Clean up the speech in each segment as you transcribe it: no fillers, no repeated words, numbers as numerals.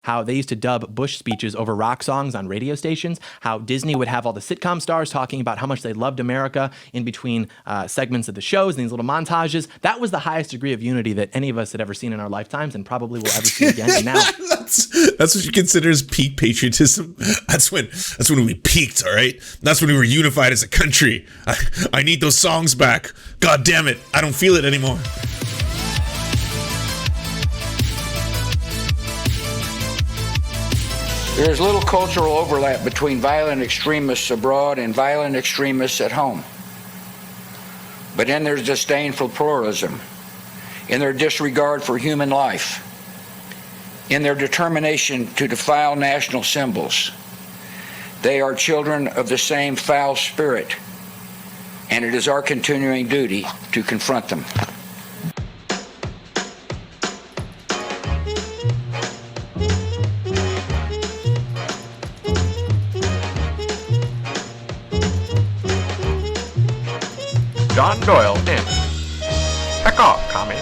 how they used to dub Bush speeches over rock songs on radio stations, how Disney would have all the sitcom stars talking about how much they loved America in between segments of the shows and these little montages. That was the highest degree of unity that any of us had ever seen in our lifetimes and probably will ever see again. And now that's what you consider as peak patriotism. That's when we peaked, all right? That's when we were unified as a country. I need those songs back. God damn it. I don't feel it anymore. There is little cultural overlap between violent extremists abroad and violent extremists at home. But in their disdain for pluralism, in their disregard for human life, in their determination to defile national symbols, they are children of the same foul spirit, and it is our continuing duty to confront them. John Doyle in. Heck off, commie.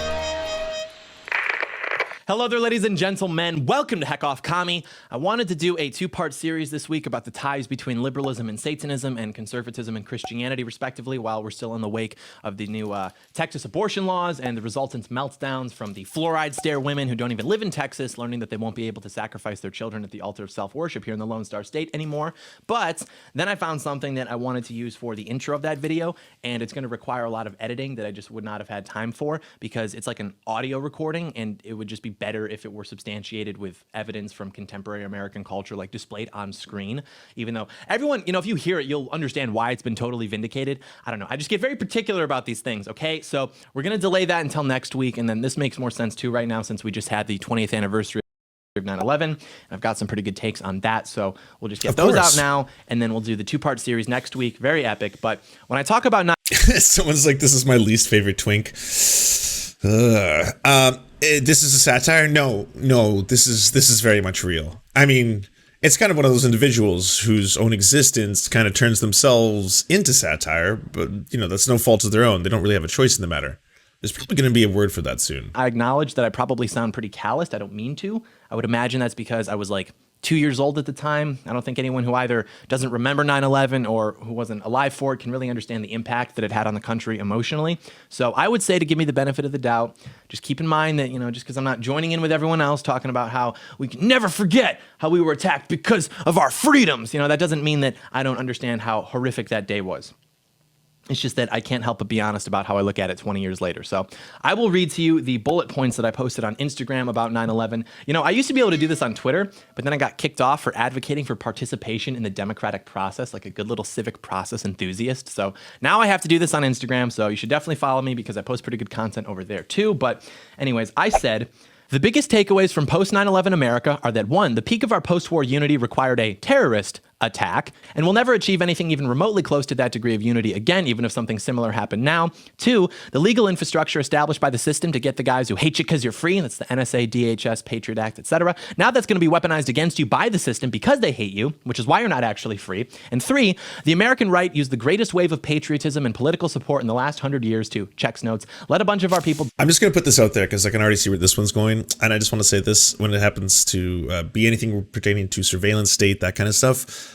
Hello there, ladies and gentlemen. Welcome to Heck Off Commie. I wanted to do a two-part series this week about the ties between liberalism and Satanism and conservatism and Christianity, respectively, while we're still in the wake of the new Texas abortion laws and the resultant meltdowns from the fluoride stare women who don't even live in Texas, learning that they won't be able to sacrifice their children at the altar of self-worship here in the Lone Star State anymore. But then I found something that I wanted to use for the intro of that video, and it's going to require a lot of editing that I just would not have had time for because it's like an audio recording, and it would just be better if it were substantiated with evidence from contemporary American culture, like displayed on screen, even though everyone, if you hear it, you'll understand why it's been totally vindicated. I don't know. I just get very particular about these things. Okay. So we're going to delay that until next week. And then this makes more sense too right now, since we just had the 20th anniversary of 9/11. And I've got some pretty good takes on that. So we'll just get those out now. And then we'll do the two-part series next week. Very epic. But when I talk about someone's like, this is my least favorite twink. This is a satire? No, this is very much real. I mean, it's kind of one of those individuals whose own existence kind of turns themselves into satire, but, that's no fault of their own. They don't really have a choice in the matter. There's probably going to be a word for that soon. I acknowledge that I probably sound pretty calloused. I don't mean to. I would imagine that's because I was like 2 years old at the time. I don't think anyone who either doesn't remember 9/11 or who wasn't alive for it can really understand the impact that it had on the country emotionally. So I would say, to give me the benefit of the doubt, just keep in mind that, just because I'm not joining in with everyone else talking about how we can never forget how we were attacked because of our freedoms, that doesn't mean that I don't understand how horrific that day was. It's just that I can't help but be honest about how I look at it 20 years later. So I will read to you the bullet points that I posted on Instagram about 9/11. I used to be able to do this on Twitter, but then I got kicked off for advocating for participation in the democratic process, like a good little civic process enthusiast. So now I have to do this on Instagram. So you should definitely follow me because I post pretty good content over there too. But anyways, I said, the biggest takeaways from post 9/11 America are that 1, the peak of our post-war unity required a terrorist attack, and we'll never achieve anything even remotely close to that degree of unity again, even if something similar happened now. 2, the legal infrastructure established by the system to get the guys who hate you because you're free, that's the NSA, DHS, Patriot Act, etc. Now that's going to be weaponized against you by the system because they hate you, which is why you're not actually free. And 3, the American right used the greatest wave of patriotism and political support in the last 100 years to, checks notes, let a bunch of our people... I'm just going to put this out there because I can already see where this one's going, and I just want to say this, when it happens to be anything pertaining to surveillance state, that kind of stuff,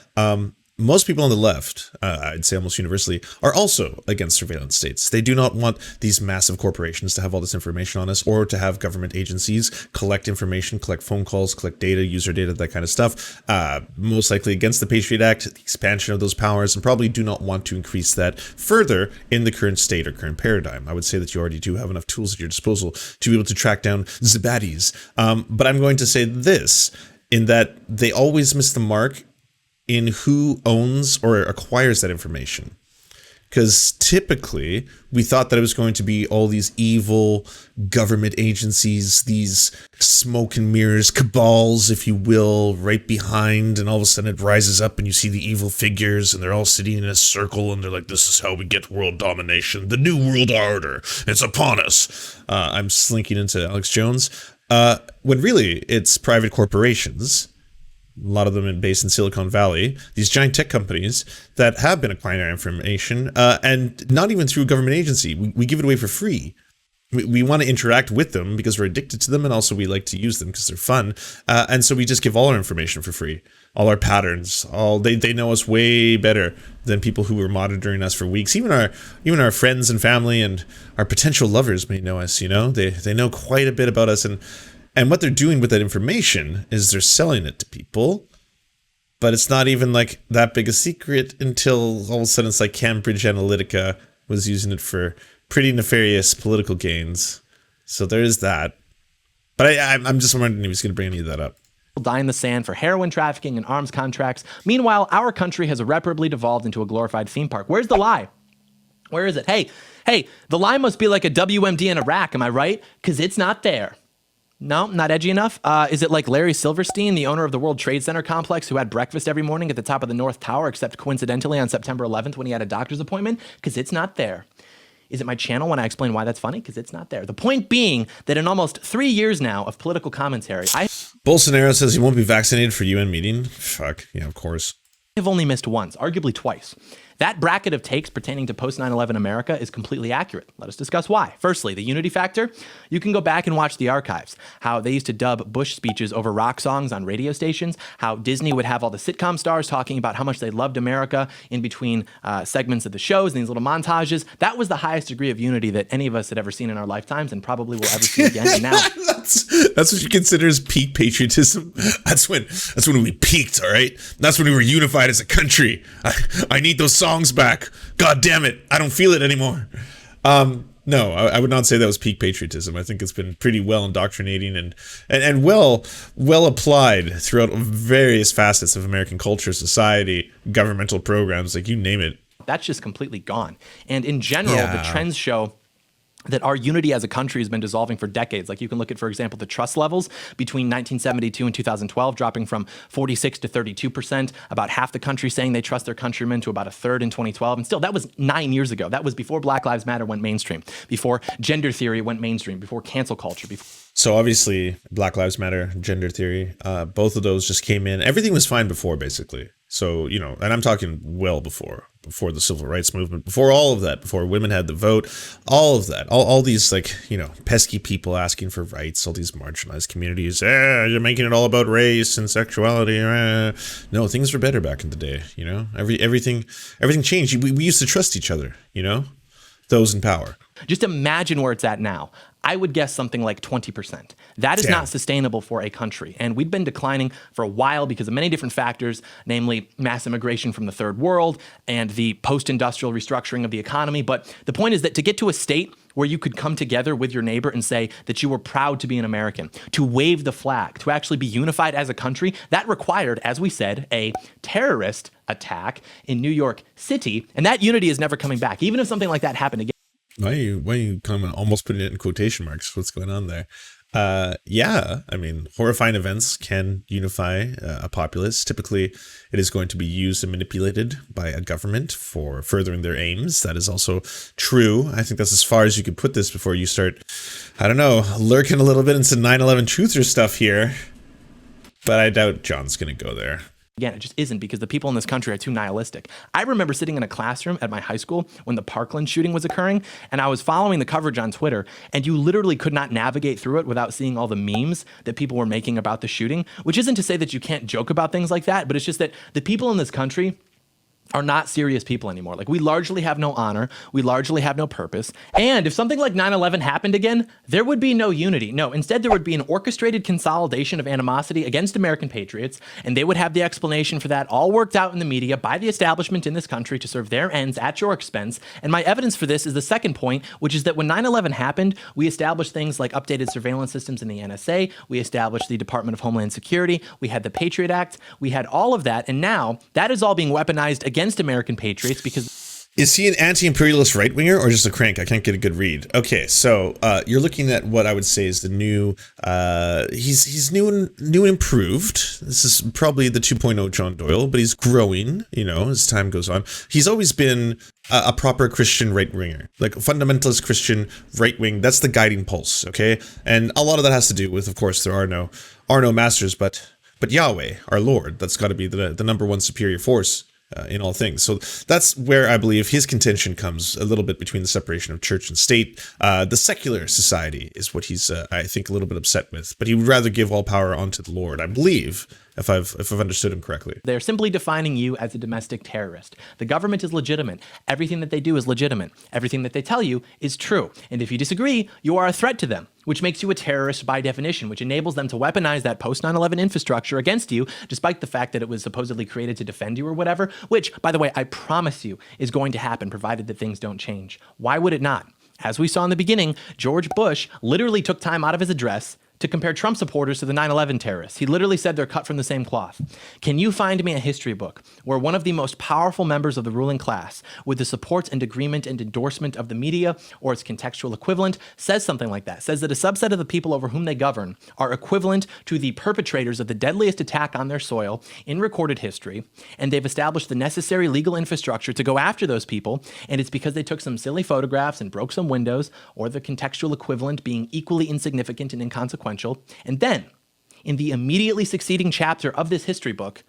most people on the left, I'd say almost universally, are also against surveillance states. They do not want these massive corporations to have all this information on us, or to have government agencies collect information, collect phone calls, collect data, user data, that kind of stuff. Most likely against the Patriot Act, the expansion of those powers, and probably do not want to increase that further in the current state or current paradigm. I would say that you already do have enough tools at your disposal to be able to track down the baddies. But I'm going to say this, in that they always miss the mark in who owns or acquires that information. Because typically we thought that it was going to be all these evil government agencies, these smoke and mirrors, cabals, if you will, right behind, and all of a sudden it rises up and you see the evil figures and they're all sitting in a circle and they're like, this is how we get world domination, the new world order, it's upon us. I'm slinking into Alex Jones. When really it's private corporations, a lot of them based in Silicon Valley, these giant tech companies that have been acquiring our information, and not even through a government agency. We give it away for free. we want to interact with them because we're addicted to them, and also we like to use them because they're fun. And so we just give all our information for free, all our patterns, they know us way better than people who were monitoring us for weeks. Even our friends and family and our potential lovers may know us. They know quite a bit about us, and what they're doing with that information is they're selling it to people. But it's not even like that big a secret until all of a sudden it's like Cambridge Analytica was using it for pretty nefarious political gains. So there is that. But I'm just wondering if he's going to bring any of that up. Die in the sand for heroin trafficking and arms contracts. Meanwhile, our country has irreparably devolved into a glorified theme park. Where's the lie? Where is it? Hey, the lie must be like a WMD in Iraq, am I right? Because it's not there. No, not edgy enough. Is it like Larry Silverstein, the owner of the World Trade Center complex, who had breakfast every morning at the top of the North Tower, except coincidentally on September 11th when he had a doctor's appointment? Because it's not there. Is it my channel when I explain why that's funny? Because it's not there. The point being that in almost 3 years now of political commentary, Bolsonaro says he won't be vaccinated for UN meeting. Fuck, yeah, of course. have only missed once, arguably twice. That bracket of takes pertaining to post 9/11 America is completely accurate. Let us discuss why. Firstly, the unity factor. You can go back and watch the archives, how they used to dub Bush speeches over rock songs on radio stations, how Disney would have all the sitcom stars talking about how much they loved America in between segments of the shows and these little montages. That was the highest degree of unity that any of us had ever seen in our lifetimes and probably will ever see again. And now that's what you consider as peak patriotism. That's when we peaked, all right? That's when we were unified as a country. I need those songs back. God damn it. I don't feel it anymore. No, I would not say that was peak patriotism. I think it's been pretty well indoctrinating and well applied throughout various facets of American culture, society, governmental programs, like you name it. That's just completely gone. And in general, the trends show that our unity as a country has been dissolving for decades. Like you can look at, for example, the trust levels between 1972 and 2012, dropping from 46 to 32%, about half the country saying they trust their countrymen to about a third in 2012. And still, that was 9 years ago. That was before Black Lives Matter went mainstream, before gender theory went mainstream, before cancel culture. So obviously, Black Lives Matter, gender theory, both of those just came in. Everything was fine before, basically. So, and I'm talking well before the civil rights movement, before all of that, before women had the vote, all of that, all these pesky people asking for rights, all these marginalized communities, you're making it all about race and sexuality. No, things were better back in the day, everything changed. We used to trust each other, those in power. Just imagine where it's at now. I would guess something like 20%. That is not sustainable for a country. And we've been declining for a while because of many different factors, namely mass immigration from the third world and the post-industrial restructuring of the economy. But the point is that to get to a state where you could come together with your neighbor and say that you were proud to be an American, to wave the flag, to actually be unified as a country, that required, as we said, a terrorist attack in New York City. And that unity is never coming back, even if something like that happened again. Why are you kind of almost putting it in quotation marks? What's going on there? Horrifying events can unify a populace. Typically, it is going to be used and manipulated by a government for furthering their aims. That is also true. I think that's as far as you could put this before you start, lurking a little bit into 9/11 truther stuff here. But I doubt John's going to go there. Again, it just isn't, because the people in this country are too nihilistic. I remember sitting in a classroom at my high school when the Parkland shooting was occurring, and I was following the coverage on Twitter, and you literally could not navigate through it without seeing all the memes that people were making about the shooting, which isn't to say that you can't joke about things like that, but it's just that the people in this country are not serious people anymore. Like, we largely have no honor. We largely have no purpose. And if something like 9/11 happened again, there would be no unity. No, instead there would be an orchestrated consolidation of animosity against American patriots, and they would have the explanation for that all worked out in the media by the establishment in this country to serve their ends at your expense. And my evidence for this is the second point, which is that when 9/11 happened, we established things like updated surveillance systems in the NSA, we established the Department of Homeland Security, we had the Patriot Act, we had all of that, and now that is all being weaponized against American patriots because... Is he an anti-imperialist right-winger or just a crank? I can't get a good read. Okay, so you're looking at what I would say is the new... he's new and improved. This is probably the 2.0 John Doyle, but he's growing, as time goes on. He's always been a proper Christian right-winger, like a fundamentalist Christian right-wing. That's the guiding pulse, okay? And a lot of that has to do with, of course, there are no masters, but Yahweh, our Lord. That's got to be the number one superior force in all things. So that's where I believe his contention comes a little bit between the separation of church and state. The secular society is what he's, I think, a little bit upset with, but he would rather give all power onto the Lord, I believe, if I've understood him correctly. They're simply defining you as a domestic terrorist. The government is legitimate. Everything that they do is legitimate. Everything that they tell you is true. And if you disagree, you are a threat to them, which makes you a terrorist by definition, which enables them to weaponize that post 9/11 infrastructure against you, despite the fact that it was supposedly created to defend you or whatever, which, by the way, I promise you is going to happen provided that things don't change. Why would it not? As we saw in the beginning, George Bush literally took time out of his address to compare Trump supporters to the 9/11 terrorists. He literally said they're cut from the same cloth. Can you find me a history book where one of the most powerful members of the ruling class, with the support and agreement and endorsement of the media or its contextual equivalent, says something like that, says that a subset of the people over whom they govern are equivalent to the perpetrators of the deadliest attack on their soil in recorded history, and they've established the necessary legal infrastructure to go after those people, and it's because they took some silly photographs and broke some windows, or the contextual equivalent being equally insignificant and inconsequential. And then, in the immediately succeeding chapter of this history book,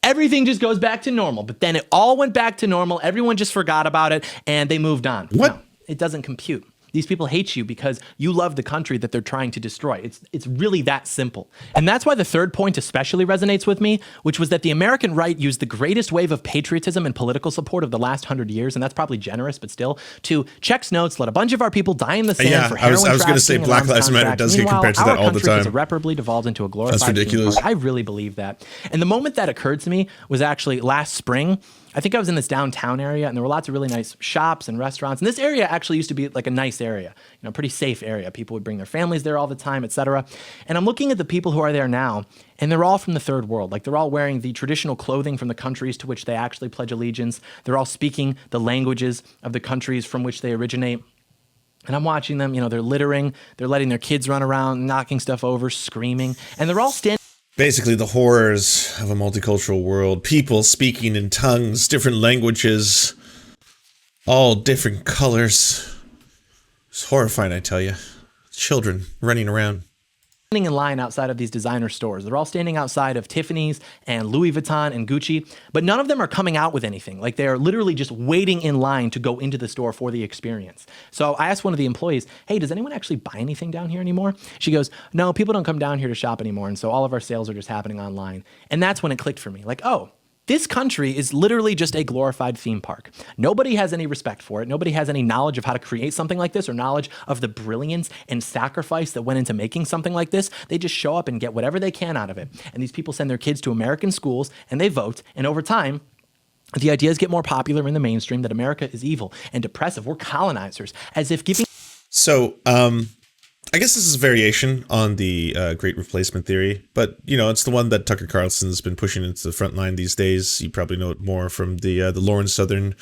everything just goes back to normal. But then it all went back to normal. Everyone just forgot about it and they moved on. What? No, it doesn't compute. These people hate you because you love the country that they're trying to destroy. It's really that simple. And that's why the third point especially resonates with me, which was that the American right used the greatest wave of patriotism and political support of the last 100 years, and that's probably generous, but still, to checks notes, let a bunch of our people die in the sand Yeah, for heroin I was going to say trafficking and Black arms Lives Matter contracts. does get Meanwhile, compared to that our all the country has time. irreparably devolved into a glorified That's ridiculous. theme park. I really believe that. And the moment that occurred to me was actually last spring. I think I was in this downtown area and there were lots of really nice shops and restaurants. And this area actually used to be like a nice area, pretty safe area. People would bring their families there all the time, etc. And I'm looking at the people who are there now, and they're all from the third world. Like they're all wearing the traditional clothing from the countries to which they actually pledge allegiance. They're all speaking the languages of the countries from which they originate. And I'm watching them, they're littering, they're letting their kids run around, knocking stuff over, screaming, and they're all standing. Basically, the horrors of a multicultural world. People speaking in tongues, different languages, all different colors. It's horrifying, I tell you. Children running around. In line outside of these designer stores. They're all standing outside of Tiffany's and Louis Vuitton and Gucci, but none of them are coming out with anything. Like they're literally just waiting in line to go into the store for the experience. So I asked one of the employees, hey, does anyone actually buy anything down here anymore? She goes, no, people don't come down here to shop anymore. And so all of our sales are just happening online. And that's when it clicked for me. Like, oh, this country is literally just a glorified theme park. Nobody has any respect for it. Nobody has any knowledge of how to create something like this or knowledge of the brilliance and sacrifice that went into making something like this. They just show up and get whatever they can out of it. And these people send their kids to American schools and they vote. And over time, the ideas get more popular in the mainstream that America is evil and oppressive. We're colonizers, as if giving... So, I guess this is a variation on the Great Replacement theory, but it's the one that Tucker Carlson's been pushing into the front line these days. You probably know it more from the Lawrence Southern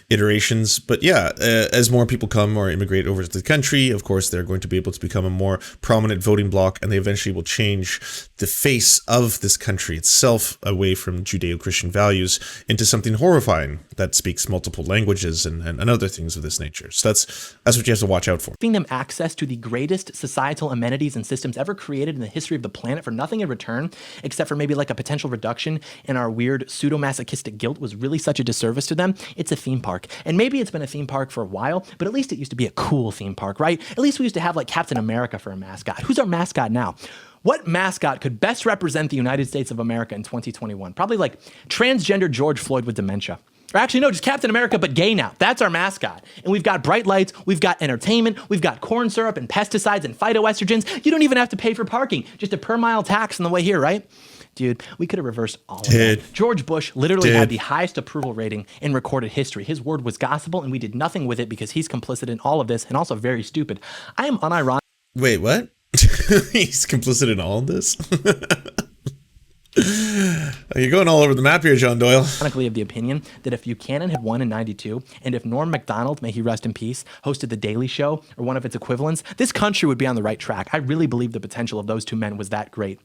iterations. But yeah, as more people come or immigrate over to the country, of course, they're going to be able to become a more prominent voting bloc, and they eventually will change the face of this country itself away from Judeo-Christian values into something horrifying that speaks multiple languages and other things of this nature. So that's what you have to watch out for. Giving them access to the greatest societal amenities and systems ever created in the history of the planet for nothing in return, except for maybe like a potential reduction in our weird pseudo-masochistic guilt, was really such a disservice to them. It's a theme park. And maybe it's been a theme park for a while, but at least it used to be a cool theme park, right? At least we used to have like Captain America for a mascot. Who's our mascot now? What mascot could best represent the United States of America in 2021? Probably like transgender George Floyd with dementia. Or actually, no, just Captain America, but gay now. That's our mascot. And we've got bright lights, we've got entertainment, we've got corn syrup and pesticides and phytoestrogens. You don't even have to pay for parking. Just a per mile tax on the way here, right? Dude, we could have reversed all of that. George Bush literally had the highest approval rating in recorded history. His word was gospel, and we did nothing with it because he's complicit in all of this and also very stupid. I am unironic. Wait, what? He's complicit in all of this? You're going all over the map here, John Doyle. Ironically, of the opinion that if Buchanan had won in '92, and if Norm Macdonald, may he rest in peace, hosted The Daily Show or one of its equivalents, this country would be on the right track. I really believe the potential of those two men was that great.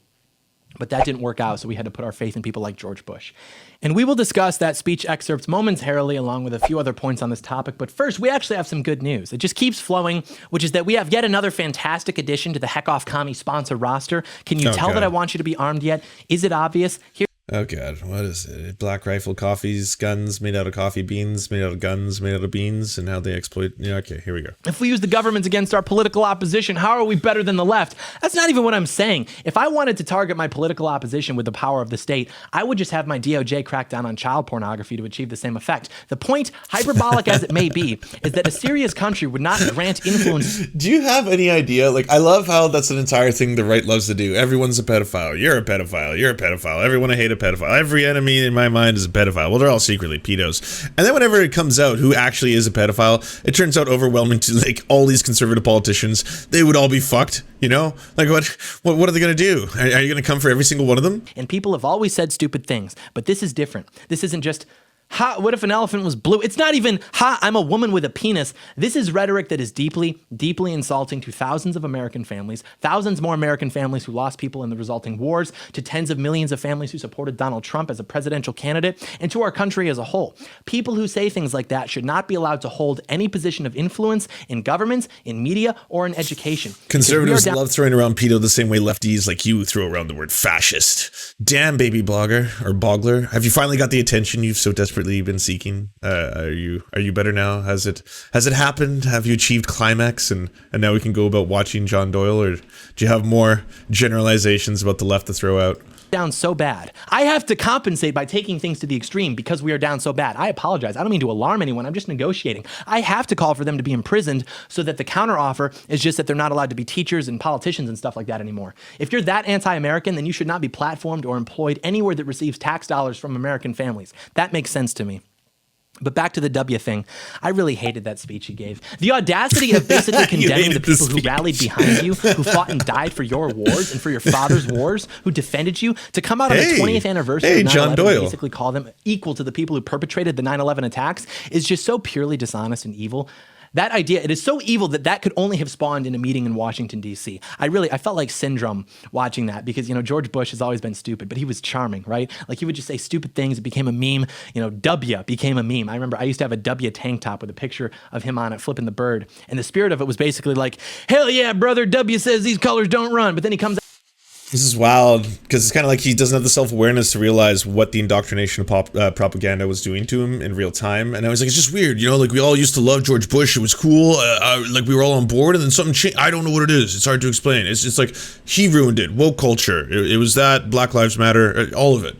But that didn't work out, so we had to put our faith in people like George Bush. And we will discuss that speech excerpt momentarily, along with a few other points on this topic. But first, we actually have some good news. It just keeps flowing, which is that we have yet another fantastic addition to the Heck Off Commie sponsor roster. Can you tell that I want you to be armed yet? Is it obvious? Here Oh God, what is it? Black rifle coffees, guns made out of coffee beans, made out of guns, made out of beans, and how they exploit. Yeah, okay, here we go. If we use the government against our political opposition, how are we better than the left? That's not even what I'm saying. If I wanted to target my political opposition with the power of the state, I would just have my DOJ crack down on child pornography to achieve the same effect. The point, hyperbolic as it may be, is that a serious country would not grant influence. Do you have any idea? Like, I love how that's an entire thing the right loves to do. Everyone's a pedophile. You're a pedophile. You're a pedophile. Everyone I hate a pedophile. Every enemy in my mind is a pedophile. Well, they're all secretly pedos. And then whenever it comes out who actually is a pedophile, it turns out overwhelming to like all these conservative politicians. They would all be fucked, you know? Like what are they going to do? Are you going to come for every single one of them? And people have always said stupid things, but this is different. This isn't just, ha, what if an elephant was blue? It's not even, ha, I'm a woman with a penis. This is rhetoric that is deeply, deeply insulting to thousands of American families, thousands more American families who lost people in the resulting wars, to tens of millions of families who supported Donald Trump as a presidential candidate, and to our country as a whole. People who say things like that should not be allowed to hold any position of influence in governments, in media, or in education. Conservatives love throwing around pedo the same way lefties like you throw around the word fascist. Damn, baby blogger or bogler. Have you finally got the attention you've so desperately been seeking? Are you better now? Has it happened? Have you achieved climax and now we can go about watching John Doyle, or do you have more generalizations about the left to throw out? Down so bad. I have to compensate by taking things to the extreme because we are down so bad. I apologize. I don't mean to alarm anyone. I'm just negotiating. I have to call for them to be imprisoned so that the counteroffer is just that they're not allowed to be teachers and politicians and stuff like that anymore. If you're that anti-American, then you should not be platformed or employed anywhere that receives tax dollars from American families. That makes sense to me. But back to the W thing, I really hated that speech he gave. The audacity of basically condemning the people who rallied behind you, who fought and died for your wars and for your father's wars, who defended you, to come out on the 20th anniversary of 9/11 John Doyle, and basically call them equal to the people who perpetrated the 9/11 attacks is just so purely dishonest and evil. That idea, it is so evil that could only have spawned in a meeting in Washington, D.C. I felt like Syndrome watching that because, you know, George Bush has always been stupid, but he was charming, right? Like he would just say stupid things. It became a meme. You know, W became a meme. I remember I used to have a W tank top with a picture of him on it flipping the bird. And the spirit of it was basically like, hell yeah, brother, W says these colors don't run. But then he comes out. This is wild because it's kind of like he doesn't have the self-awareness to realize what the indoctrination of propaganda was doing to him in real time. And I was like, it's just weird, you know, like we all used to love George Bush. It was cool. Like we were all on board, and then something changed. I don't know what it is. It's hard to explain. It's like he ruined it. Woke culture. It was that. Black Lives Matter. All of it.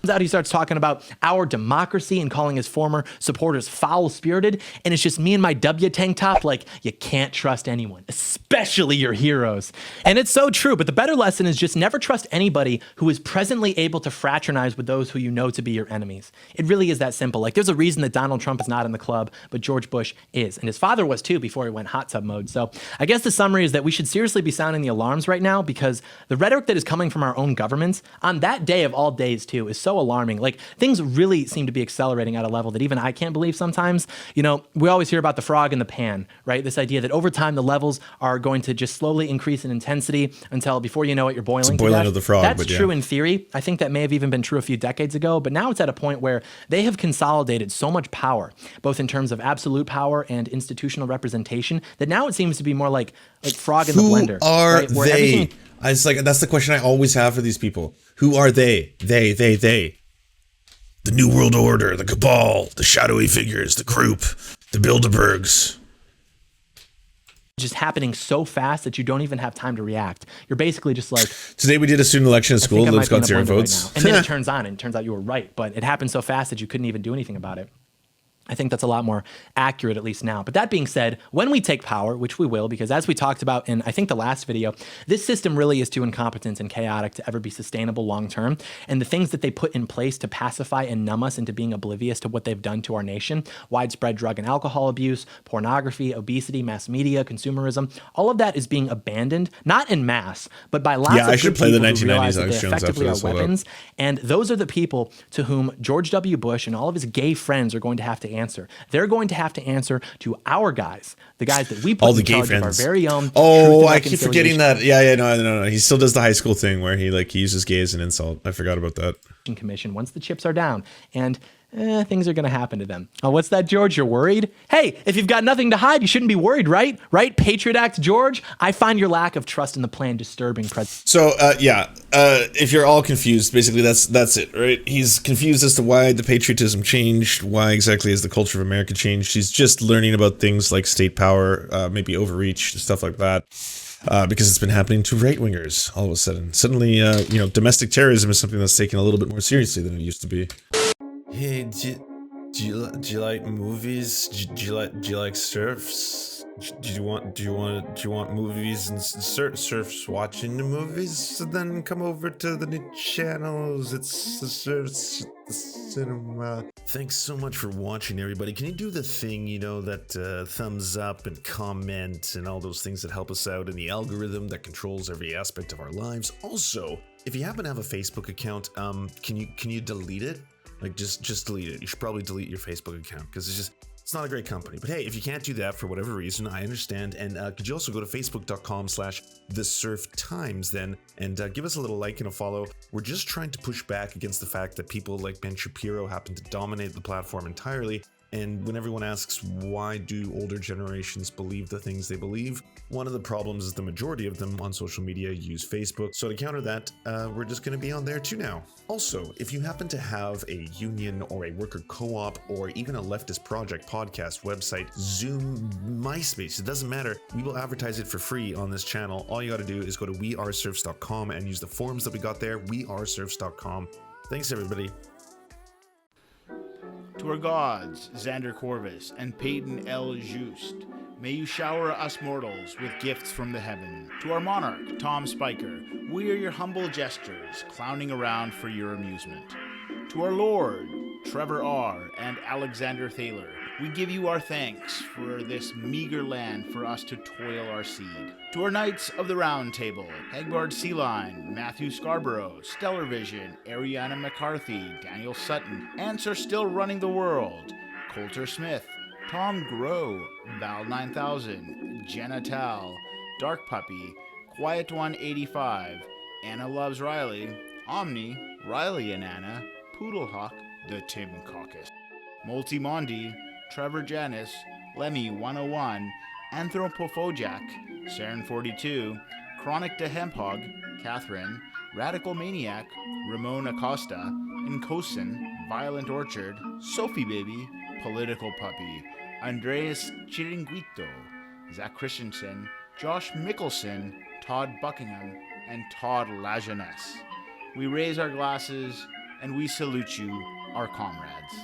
Out, he starts talking about our democracy and calling his former supporters foul-spirited, and it's just me and my W tank top like, you can't trust anyone, especially your heroes. And it's so true, but the better lesson is just never trust anybody who is presently able to fraternize with those who you know to be your enemies. It really is that simple. Like, there's a reason that Donald Trump is not in the club, but George Bush is, and his father was too before he went hot tub mode. So I guess the summary is that we should seriously be sounding the alarms right now, because the rhetoric that is coming from our own governments on that day of all days too is so alarming. Like, things really seem to be accelerating at a level that even I can't believe sometimes. You know, we always hear about the frog in the pan, right? This idea that over time the levels are going to just slowly increase in intensity until before you know it, you're boiling to death. Of the frog. That's true in theory. I think that may have even been true a few decades ago, but now it's at a point where they have consolidated so much power, both in terms of absolute power and institutional representation, that now it seems to be more like frog in the blender. Who are right? they? It's like, that's the question I always have for these people. Who are they? They. The New World Order, the Cabal, the shadowy figures, the group, the Bilderbergs. Just happening so fast that you don't even have time to react. You're basically just like... Today we did a student election at school. Liv's got 0 votes. Right, and then it turns on, and it turns out you were right. But it happened so fast that you couldn't even do anything about it. I think that's a lot more accurate, at least now. But that being said, when we take power, which we will, because as we talked about in, I think, the last video, this system really is too incompetent and chaotic to ever be sustainable long-term. And the things that they put in place to pacify and numb us into being oblivious to what they've done to our nation, widespread drug and alcohol abuse, pornography, obesity, mass media, consumerism, all of that is being abandoned, not in mass, but by lots of good people who realize that they effectively are weapons. And those are the people to whom George W. Bush and all of his gay friends are going to have to answer. They're going to have to answer to our guys, the guys that we put in charge of our very own. Oh, I keep forgetting that. Yeah, no. He still does the high school thing where he uses gay as an insult. I forgot about that. Commission once the chips are down. And things are going to happen to them. Oh, what's that, George? You're worried? Hey, if you've got nothing to hide, you shouldn't be worried, right? Right? Patriot Act, George? I find your lack of trust in the plan disturbing, So, if you're all confused, basically that's it, right? He's confused as to why the patriotism changed, why exactly has the culture of America changed. He's just learning about things like state power, maybe overreach, stuff like that. Because it's been happening to right-wingers all of a sudden. Suddenly, domestic terrorism is something that's taken a little bit more seriously than it used to be. Hey, do you like movies? Do you like Serfs? Do you want movies and Serfs watching the movies? So then come over to the new channels. It's the Serfs the cinema. Thanks so much for watching, everybody. Can you do the thing, that thumbs up and comment and all those things that help us out in the algorithm that controls every aspect of our lives? Also, if you happen to have a Facebook account, can you delete it? Like, just delete it. You should probably delete your Facebook account because it's not a great company. But hey, if you can't do that for whatever reason, I understand. And could you also go to facebook.com/thesurftimes then and give us a little like and a follow. We're just trying to push back against the fact that people like Ben Shapiro happen to dominate the platform entirely. And when everyone asks why do older generations believe the things they believe, one of the problems is the majority of them on social media use Facebook. So to counter that, we're just going to be on there too now. Also, if you happen to have a union or a worker co-op or even a leftist project, podcast, website, Zoom, MySpace, it doesn't matter. We will advertise it for free on this channel. All you got to do is go to weareserfs.com and use the forms that we got there, weareserfs.com. Thanks, everybody. To our gods, Xander Corvus and Peyton L. Just, may you shower us mortals with gifts from the heaven. To our monarch, Tom Spiker, we are your humble jesters, clowning around for your amusement. To our lord, Trevor R. and Alexander Thaler, we give you our thanks for this meager land for us to toil our seed. To our knights of the Round Table, Hagbard Sealine, Matthew Scarborough, Stellar Vision, Ariana McCarthy, Daniel Sutton, Ants Are Still Running the World, Coulter Smith, Tom Groh, Val 9000, Jenna Tal, Dark Puppy, Quiet One 85, Anna Loves Riley, Omni, Riley and Anna, Poodlehawk, The Tim Caucus, Multimondi, Trevor Janis, Lemmy 101, Anthropophojak, Saren 42, Chronic de Hemphog, Catherine, Radical Maniac, Ramon Acosta, Incosin, Violent Orchard, Sophie Baby, Political Puppy, Andreas Chiringuito, Zach Christensen, Josh Mickelson, Todd Buckingham, and Todd Lajeunesse. We raise our glasses and we salute you, our comrades.